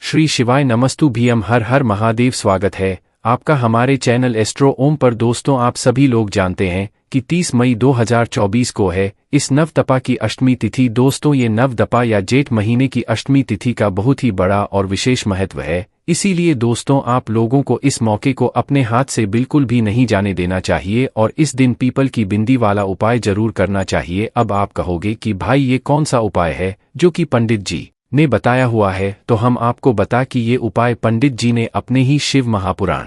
श्री शिवाय नमस्तु भीम हर हर महादेव। स्वागत है आपका हमारे चैनल एस्ट्रो ओम पर। दोस्तों, आप सभी लोग जानते हैं कि 30 मई 2024 को है इस नवदपा की अष्टमी तिथि। दोस्तों, ये नवदपा या जेठ महीने की अष्टमी तिथि का बहुत ही बड़ा और विशेष महत्व है। इसीलिए दोस्तों, आप लोगों को इस मौके को अपने हाथ से बिल्कुल भी नहीं जाने देना चाहिए और इस दिन पीपल की बिंदी वाला उपाय जरूर करना चाहिए। अब आप कहोगे कि भाई ये कौन सा उपाय है जो कि पंडित जी ने बताया हुआ है, तो हम आपको बता कि ये उपाय पंडित जी ने अपने ही शिव महापुराण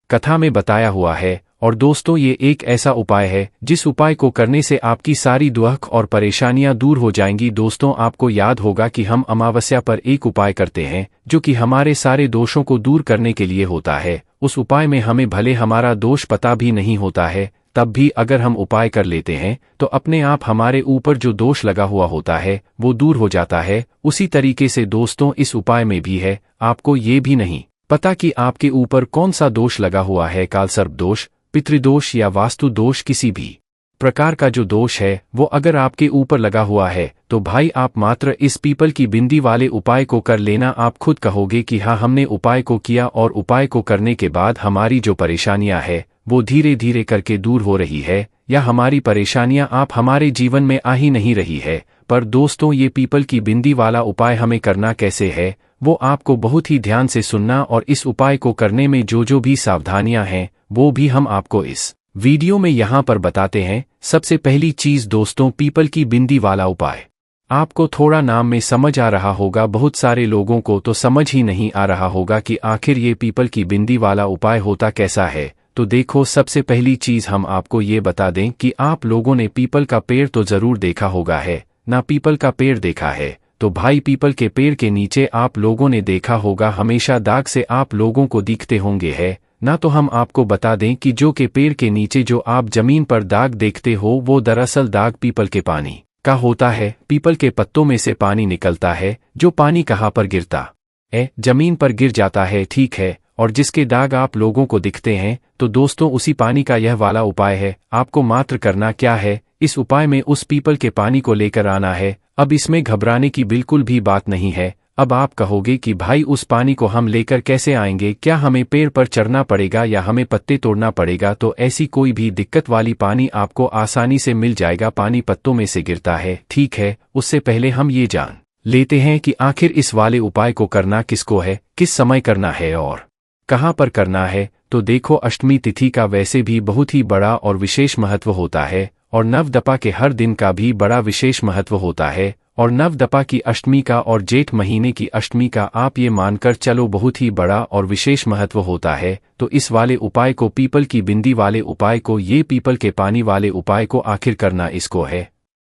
कथा में बताया हुआ है। और दोस्तों, ये एक ऐसा उपाय है जिस उपाय को करने से आपकी सारी दुख और परेशानियां दूर हो जाएंगी। दोस्तों, आपको याद होगा कि हम अमावस्या पर एक उपाय करते हैं जो कि हमारे सारे दोषों को दूर करने के लिए होता है। उस उपाय में हमें भले हमारा दोष पता भी नहीं होता है, तब भी अगर हम उपाय कर लेते हैं तो अपने आप हमारे ऊपर जो दोष लगा हुआ होता है वो दूर हो जाता है। उसी तरीके से दोस्तों, इस उपाय में भी है। आपको ये भी नहीं पता कि आपके ऊपर कौन सा दोष लगा हुआ है, काल सर्प दोष, पितृदोष या वास्तु दोष, किसी भी प्रकार का जो दोष है वो अगर आपके ऊपर लगा हुआ है तो भाई आप मात्र इस पीपल की बिंदी वाले उपाय को कर लेना। आप खुद कहोगे कि हाँ, हमने उपाय को किया और उपाय को करने के बाद हमारी जो परेशानियां है वो धीरे धीरे करके दूर हो रही है, या हमारी परेशानियां आप हमारे जीवन में आ ही नहीं रही है। पर दोस्तों, ये पीपल की बिंदी वाला उपाय हमें करना कैसे है वो आपको बहुत ही ध्यान से सुनना, और इस उपाय को करने में जो भी सावधानियां हैं वो भी हम आपको इस वीडियो में यहाँ पर बताते हैं। सबसे पहली चीज दोस्तों, पीपल की बिंदी वाला उपाय। आपको थोड़ा नाम में समझ आ रहा होगा, बहुत सारे लोगों को तो समझ ही नहीं आ रहा होगा कि आखिर ये पीपल की बिंदी वाला उपाय होता कैसा है। तो देखो, सबसे पहली चीज हम आपको ये बता दें कि आप लोगों ने पीपल का पेड़ तो जरूर देखा होगा है ना। पीपल का पेड़ देखा है तो भाई पीपल के पेड़ के नीचे आप लोगों ने देखा होगा हमेशा दाग से आप लोगों को दिखते होंगे है ना। तो हम आपको बता दें कि जो के पेड़ के नीचे जो आप जमीन पर दाग देखते हो वो दरअसल दाग पीपल के पानी का होता है। पीपल के पत्तों में से पानी निकलता है, जो पानी कहाँ पर गिरता है, जमीन पर गिर जाता है, ठीक है। और जिसके दाग आप लोगों को दिखते हैं तो दोस्तों, उसी पानी का यह वाला उपाय है। आपको मात्र करना क्या है, इस उपाय में उस पीपल के पानी को लेकर आना है। अब इसमें घबराने की बिल्कुल भी बात नहीं है। अब आप कहोगे कि भाई उस पानी को हम लेकर कैसे आएंगे, क्या हमें पेड़ पर चढ़ना पड़ेगा या हमें पत्ते तोड़ना पड़ेगा? तो ऐसी कोई भी दिक्कत वाली पानी आपको आसानी से मिल जाएगा। पानी पत्तों में से गिरता है, ठीक है। उससे पहले हम ये जान लेते हैं कि आखिर इस वाले उपाय को करना किसको है, किस समय करना है और कहाँ पर करना है। तो देखो, अष्टमी तिथि का वैसे भी बहुत ही बड़ा और विशेष महत्व होता है, और नवदपा के हर दिन का भी बड़ा विशेष महत्व होता है। और नवदपा की अष्टमी का और जेठ महीने की अष्टमी का आप ये मानकर चलो बहुत ही बड़ा और विशेष महत्व होता है। तो इस वाले उपाय को, पीपल की बिंदी वाले उपाय को, ये पीपल के पानी वाले उपाय को आखिर करना इसको है।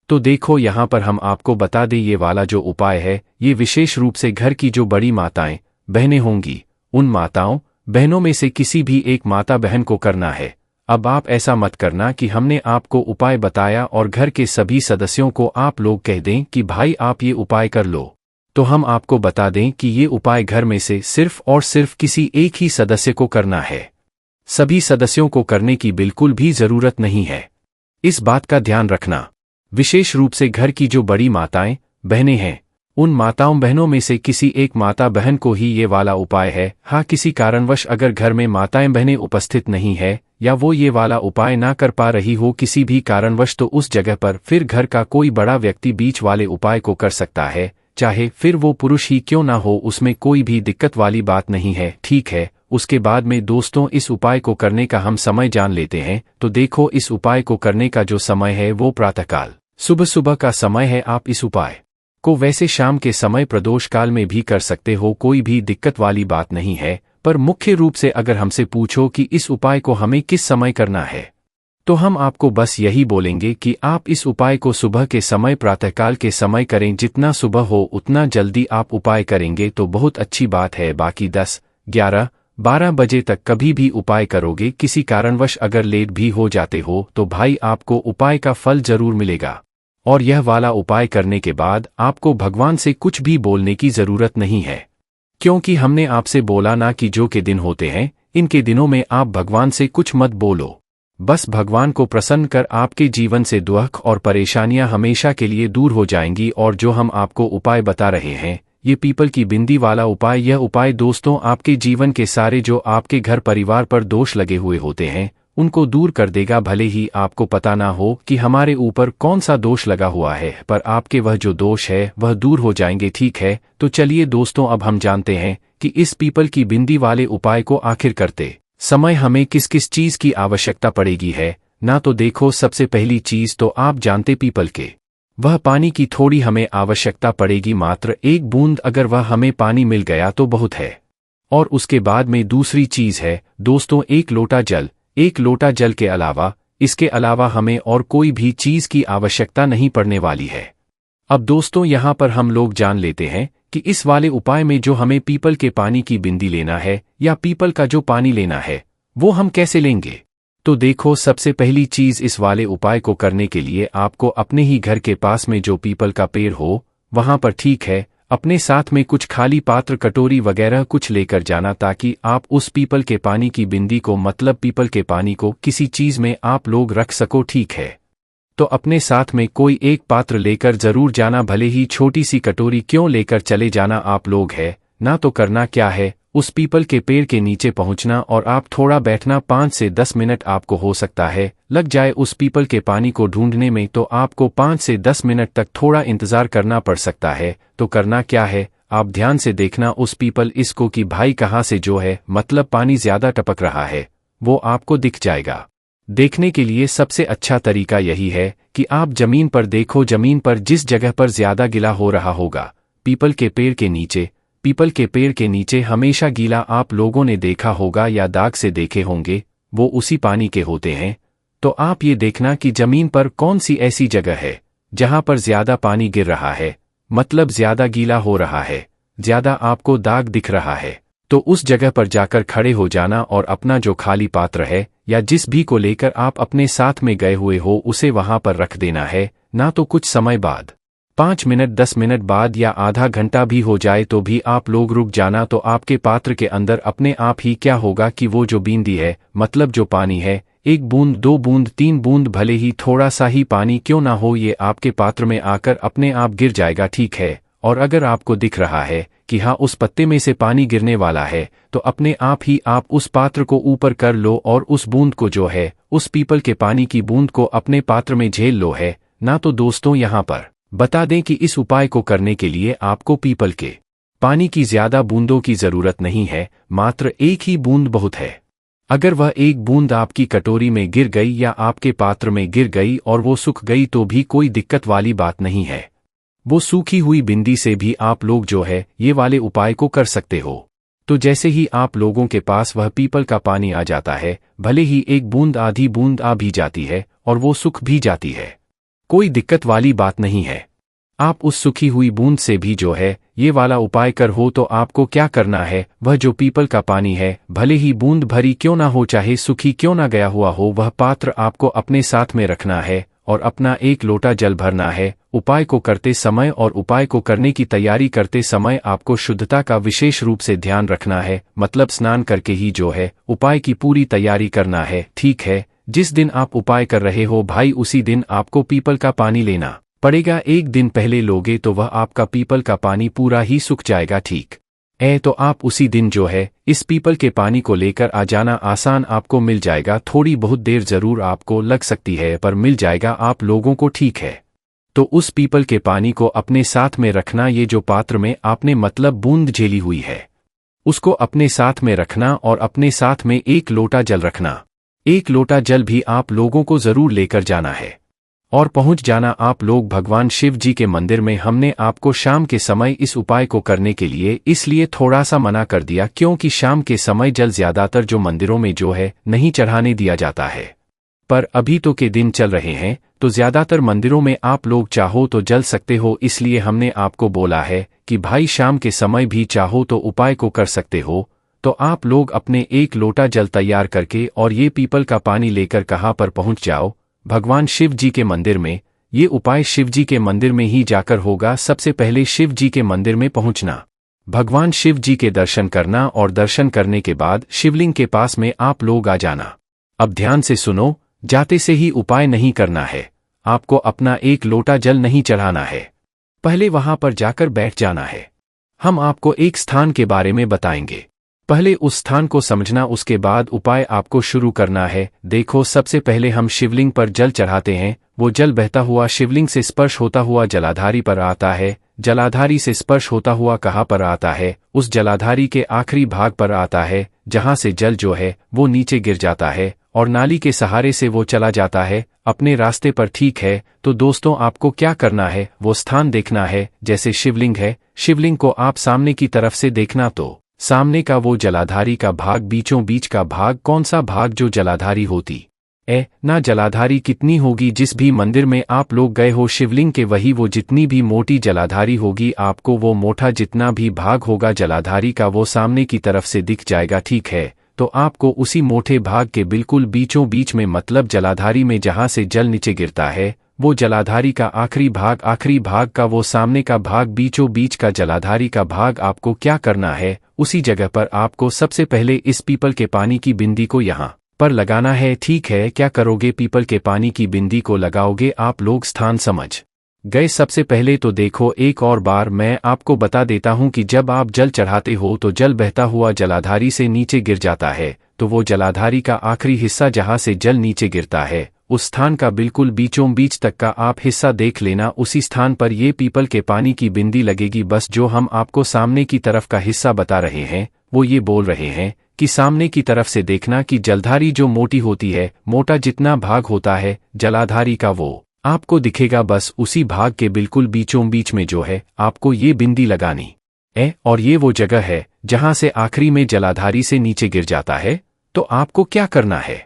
तो देखो, यहाँ पर हम आपको बता दें, ये वाला जो उपाय है ये विशेष रूप से घर की जो बड़ी माताएं बहनें होंगी, उन माताओं बहनों में से किसी भी एक माता बहन को करना है। अब आप ऐसा मत करना कि हमने आपको उपाय बताया और घर के सभी सदस्यों को आप लोग कह दें कि भाई आप ये उपाय कर लो। तो हम आपको बता दें कि ये उपाय घर में से सिर्फ और सिर्फ किसी एक ही सदस्य को करना है। सभी सदस्यों को करने की बिल्कुल भी जरूरत नहीं है, इस बात का ध्यान रखना। विशेष रूप से घर की जो बड़ी माताएं बहनें हैं, उन माताओं बहनों में से किसी एक माता बहन को ही ये वाला उपाय है। हाँ, किसी कारणवश अगर घर में माताएं बहनें उपस्थित नहीं है या वो ये वाला उपाय ना कर पा रही हो किसी भी कारणवश, तो उस जगह पर फिर घर का कोई बड़ा व्यक्ति बीच वाले उपाय को कर सकता है, चाहे फिर वो पुरुष ही क्यों ना हो। उसमें कोई भी दिक्कत वाली बात नहीं है, ठीक है। उसके बाद में दोस्तों, इस उपाय को करने का हम समय जान लेते हैं। तो देखो, इस उपाय को करने का जो समय है वो प्रातःकाल सुबह सुबह का समय है। आप इस उपाय को वैसे शाम के समय प्रदोष काल में भी कर सकते हो, कोई भी दिक्कत वाली बात नहीं है। पर मुख्य रूप से अगर हमसे पूछो कि इस उपाय को हमें किस समय करना है, तो हम आपको बस यही बोलेंगे कि आप इस उपाय को सुबह के समय, प्रातःकाल के समय करें। जितना सुबह हो उतना जल्दी आप उपाय करेंगे तो बहुत अच्छी बात है। बाकी 10, 11, 12 बजे तक कभी भी उपाय करोगे, किसी कारणवश अगर लेट भी हो जाते हो तो भाई आपको उपाय का फल जरूर मिलेगा। और यह वाला उपाय करने के बाद आपको भगवान से कुछ भी बोलने की जरूरत नहीं है, क्योंकि हमने आपसे बोला ना कि जो के दिन होते हैं इनके दिनों में आप भगवान से कुछ मत बोलो। बस भगवान को प्रसन्न कर आपके जीवन से दुख और परेशानियां हमेशा के लिए दूर हो जाएंगी। और जो हम आपको उपाय बता रहे हैं ये पीपल की बिंदी वाला उपाय, यह उपाय दोस्तों आपके जीवन के सारे जो आपके घर परिवार पर दोष लगे हुए होते हैं उनको दूर कर देगा। भले ही आपको पता ना हो कि हमारे ऊपर कौन सा दोष लगा हुआ है, पर आपके वह जो दोष है वह दूर हो जाएंगे। ठीक है, तो चलिए दोस्तों अब हम जानते हैं कि इस पीपल की बिंदी वाले उपाय को आखिर करते समय हमें किस किस चीज की आवश्यकता पड़ेगी है ना। तो देखो, सबसे पहली चीज तो आप जानते पीपल के वह पानी की थोड़ी हमें आवश्यकता पड़ेगी, मात्र 1 बूंद। अगर वह हमें पानी मिल गया तो बहुत है। और उसके बाद में दूसरी चीज है दोस्तों 1 लोटा जल। 1 लोटा जल के अलावा, इसके अलावा हमें और कोई भी चीज की आवश्यकता नहीं पड़ने वाली है। अब दोस्तों यहाँ पर हम लोग जान लेते हैं कि इस वाले उपाय में जो हमें पीपल के पानी की बिंदी लेना है या पीपल का जो पानी लेना है वो हम कैसे लेंगे। तो देखो, सबसे पहली चीज इस वाले उपाय को करने के लिए आपको अपने ही घर के पास में जो पीपल का पेड़ हो वहां पर, ठीक है, अपने साथ में कुछ खाली पात्र, कटोरी वगैरह कुछ लेकर जाना, ताकि आप उस पीपल के पानी की बिंदी को, मतलब पीपल के पानी को किसी चीज में आप लोग रख सको। ठीक है, तो अपने साथ में कोई एक पात्र लेकर जरूर जाना, भले ही छोटी सी कटोरी क्यों लेकर चले जाना आप लोग है ना। तो करना क्या है, उस पीपल के पेड़ के नीचे पहुंचना और आप थोड़ा बैठना। 5 से 10 मिनट आपको हो सकता है लग जाए उस पीपल के पानी को ढूंढने में, तो आपको 5 से 10 मिनट तक थोड़ा इंतजार करना पड़ सकता है। तो करना क्या है, आप ध्यान से देखना उस पीपल इसको कि भाई कहाँ से जो है, मतलब पानी ज्यादा टपक रहा है, वो आपको दिख जाएगा। देखने के लिए सबसे अच्छा तरीका यही है कि आप जमीन पर देखो, जमीन पर जिस जगह पर ज्यादा गीला हो रहा होगा, पीपल के पेड़ के नीचे, पीपल के पेड़ के नीचे हमेशा गीला आप लोगों ने देखा होगा या दाग से देखे होंगे, वो उसी पानी के होते हैं। तो आप ये देखना कि जमीन पर कौन सी ऐसी जगह है जहां पर ज्यादा पानी गिर रहा है, मतलब ज्यादा गीला हो रहा है, ज्यादा आपको दाग दिख रहा है। तो उस जगह पर जाकर खड़े हो जाना और अपना जो खाली पात्र है या जिस भी को लेकर आप अपने साथ में गए हुए हो उसे वहां पर रख देना है ना। तो कुछ समय बाद, 5 मिनट 10 मिनट बाद या आधा घंटा भी हो जाए तो भी आप लोग रुक जाना। तो आपके पात्र के अंदर अपने आप ही क्या होगा कि वो जो बूंदी है, मतलब जो पानी है, 1 बूंद 2 बूंद 3 बूंद, भले ही थोड़ा सा ही पानी क्यों ना हो, ये आपके पात्र में आकर अपने आप गिर जाएगा। ठीक है, और अगर आपको दिख रहा है कि हाँ उस पत्ते में से पानी गिरने वाला है, तो अपने आप ही आप उस पात्र को ऊपर कर लो और उस बूंद को जो है, उस पीपल के पानी की बूंद को अपने पात्र में झेल लो है ना। तो दोस्तों यहाँ पर बता दें कि इस उपाय को करने के लिए आपको पीपल के पानी की ज्यादा बूंदों की जरूरत नहीं है, मात्र 1 ही बूंद बहुत है। अगर वह 1 बूंद आपकी कटोरी में गिर गई या आपके पात्र में गिर गई और वो सूख गई तो भी कोई दिक्कत वाली बात नहीं है। वो सूखी हुई बिंदी से भी आप लोग जो है ये वाले उपाय को कर सकते हो। तो जैसे ही आप लोगों के पास वह पीपल का पानी आ जाता है, भले ही 1 बूंद आधी बूंद आ भी जाती है और वो सूख भी जाती है, कोई दिक्कत वाली बात नहीं है। आप उस सूखी हुई बूंद से भी जो है ये वाला उपाय कर हो, तो आपको क्या करना है, वह जो पीपल का पानी है, भले ही बूंद भरी क्यों ना हो, चाहे सूखी क्यों ना गया हुआ हो, वह पात्र आपको अपने साथ में रखना है और अपना 1 लोटा जल भरना है। उपाय को करते समय और उपाय को करने की तैयारी करते समय आपको शुद्धता का विशेष रूप से ध्यान रखना है, मतलब स्नान करके ही जो है उपाय की पूरी तैयारी करना है। ठीक है, जिस दिन आप उपाय कर रहे हो भाई उसी दिन आपको पीपल का पानी लेना पड़ेगा। 1 दिन पहले लोगे तो वह आपका पीपल का पानी पूरा ही सूख जाएगा। ठीक है, तो आप उसी दिन जो है इस पीपल के पानी को लेकर आ जाना, आसान आपको मिल जाएगा। थोड़ी बहुत देर जरूर आपको लग सकती है पर मिल जाएगा आप लोगों को। ठीक है, तो उस पीपल के पानी को अपने साथ में रखना, ये जो पात्र में आपने मतलब बूंद झेली हुई है उसको अपने साथ में रखना और अपने साथ में 1 लोटा जल रखना। 1 लोटा जल भी आप लोगों को जरूर लेकर जाना है और पहुंच जाना आप लोग भगवान शिव जी के मंदिर में। हमने आपको शाम के समय इस उपाय को करने के लिए इसलिए थोड़ा सा मना कर दिया, क्योंकि शाम के समय जल ज्यादातर जो मंदिरों में जो है नहीं चढ़ाने दिया जाता है, पर अभी तो के दिन चल रहे हैं तो ज्यादातर मंदिरों में आप लोग चाहो तो जल सकते हो। इसलिए हमने आपको बोला है कि भाई शाम के समय भी चाहो तो उपाय को कर सकते हो। तो आप लोग अपने 1 लोटा जल तैयार करके और ये पीपल का पानी लेकर कहाँ पर पहुंच जाओ, भगवान शिव जी के मंदिर में। ये उपाय शिव जी के मंदिर में ही जाकर होगा। सबसे पहले शिव जी के मंदिर में पहुंचना, भगवान शिव जी के दर्शन करना और दर्शन करने के बाद शिवलिंग के पास में आप लोग आ जाना। अब ध्यान से सुनो, जाते से ही उपाय नहीं करना है, आपको अपना 1 लोटा जल नहीं चढ़ाना है, पहले वहां पर जाकर बैठ जाना है। हम आपको एक स्थान के बारे में बताएंगे। पहले उस स्थान को समझना, उसके बाद उपाय आपको शुरू करना है। देखो, सबसे पहले हम शिवलिंग पर जल चढ़ाते हैं। वो जल बहता हुआ शिवलिंग से स्पर्श होता हुआ जलाधारी पर आता है। जलाधारी से स्पर्श होता हुआ कहाँ पर आता है? उस जलाधारी के आखिरी भाग पर आता है, जहाँ से जल जो है वो नीचे गिर जाता है और नाली के सहारे से वो चला जाता है अपने रास्ते पर। ठीक है, तो दोस्तों आपको क्या करना है? वो स्थान देखना है। जैसे शिवलिंग है, शिवलिंग को आप सामने की तरफ से देखना, तो सामने का वो जलाधारी का भाग, बीचों बीच का भाग, कौन सा भाग जो जलाधारी होती ना जलाधारी कितनी होगी? जिस भी मंदिर में आप लोग गए हो शिवलिंग के, वही वो जितनी भी मोटी जलाधारी होगी, आपको वो मोटा जितना भी भाग होगा जलाधारी का वो सामने की तरफ से दिख जाएगा। ठीक है, तो आपको उसी मोटे भाग के बिल्कुल बीचों बीच में, मतलब जलाधारी में जहां से जल नीचे गिरता है, वो जलाधारी का आखिरी भाग का वो सामने का भाग, बीचों बीच का जलाधारी का भाग, आपको क्या करना है? उसी जगह पर आपको सबसे पहले इस पीपल के पानी की बिंदी को यहाँ पर लगाना है। ठीक है, क्या करोगे? पीपल के पानी की बिंदी को लगाओगे। आप लोग स्थान समझ गए। सबसे पहले तो देखो, एक और बार मैं आपको बता देता हूं कि जब आप जल चढ़ाते हो तो जल बहता हुआ जलाधारी से नीचे गिर जाता है, तो वो जलाधारी का आखिरी हिस्सा जहां से जल नीचे गिरता है, उस स्थान का बिल्कुल बीचों बीच तक का आप हिस्सा देख लेना। उसी स्थान पर ये पीपल के पानी की बिंदी लगेगी। बस जो हम आपको सामने की तरफ का हिस्सा बता रहे हैं, वो ये बोल रहे हैं कि सामने की तरफ से देखना कि जलधारी जो मोटी होती है, मोटा जितना भाग होता है जलाधारी का, वो आपको दिखेगा। बस उसी भाग के बिल्कुल बीचों बीच में जो है आपको ये बिंदी लगानी है, और ये वो जगह है जहां से आखिरी में जलाधारी से नीचे गिर जाता है। तो आपको क्या करना है?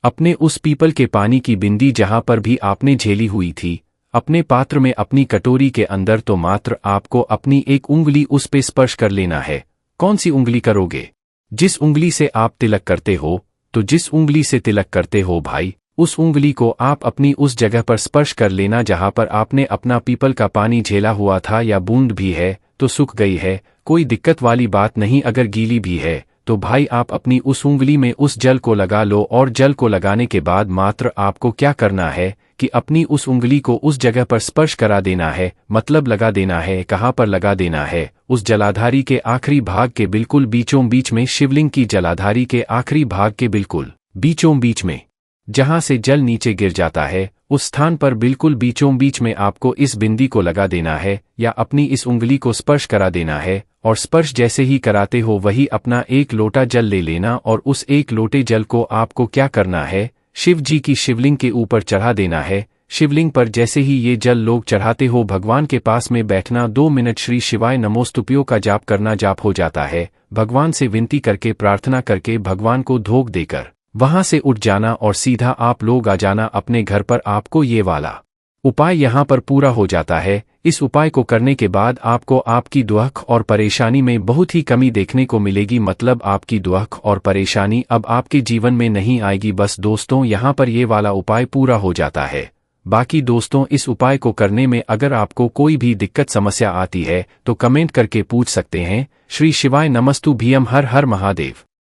अपने उस पीपल के पानी की बिंदी जहां पर भी आपने झेली हुई थी, अपने पात्र में, अपनी कटोरी के अंदर, तो मात्र आपको अपनी एक उंगली उस पे स्पर्श कर लेना है। कौन सी उंगली करोगे? जिस उंगली से आप तिलक करते हो, तो जिस उंगली से तिलक करते हो भाई, उस उंगली को आप अपनी उस जगह पर स्पर्श कर लेना जहां पर आपने अपना पीपल का पानी झेला हुआ था। या बूंद भी है तो सूख गई है, कोई दिक्कत वाली बात नहीं। अगर गीली भी है तो भाई आप अपनी उस उंगली में उस जल को लगा लो, और जल को लगाने के बाद मात्र आपको क्या करना है कि अपनी उस उंगली को उस जगह पर स्पर्श करा देना है, मतलब लगा देना है। कहाँ पर लगा देना है? उस जलाधारी के आखिरी भाग के बिल्कुल बीचों बीच में, शिवलिंग की जलाधारी के आखिरी भाग के बिल्कुल बीचों बीच में, जहां से जल नीचे गिर जाता है, उस स्थान पर बिल्कुल बीचों बीच में आपको इस बिंदी को लगा देना है, या अपनी इस उंगली को स्पर्श करा देना है। और स्पर्श जैसे ही कराते हो, वही अपना एक लोटा जल ले लेना, और उस एक लोटे जल को आपको क्या करना है? शिव जी की शिवलिंग के ऊपर चढ़ा देना है। शिवलिंग पर जैसे ही ये जल लोग चढ़ाते हो, भगवान के पास में बैठना, 2 मिनट श्री शिवाय नमोस्तुभ्यो का जाप करना। जाप हो जाता है, भगवान से विनती करके, प्रार्थना करके, भगवान को धोख देकर वहां से उठ जाना और सीधा आप लोग आ जाना अपने घर पर। आपको ये वाला उपाय यहाँ पर पूरा हो जाता है। इस उपाय को करने के बाद आपको आपकी दुख और परेशानी में बहुत ही कमी देखने को मिलेगी, मतलब आपकी दुख और परेशानी अब आपके जीवन में नहीं आएगी। बस दोस्तों, यहाँ पर ये वाला उपाय पूरा हो जाता है। बाकी दोस्तों, इस उपाय को करने में अगर आपको कोई भी दिक्कत समस्या आती है तो कमेंट करके पूछ सकते हैं। श्री शिवाय नमस्तुभ्यम। हर हर महादेव।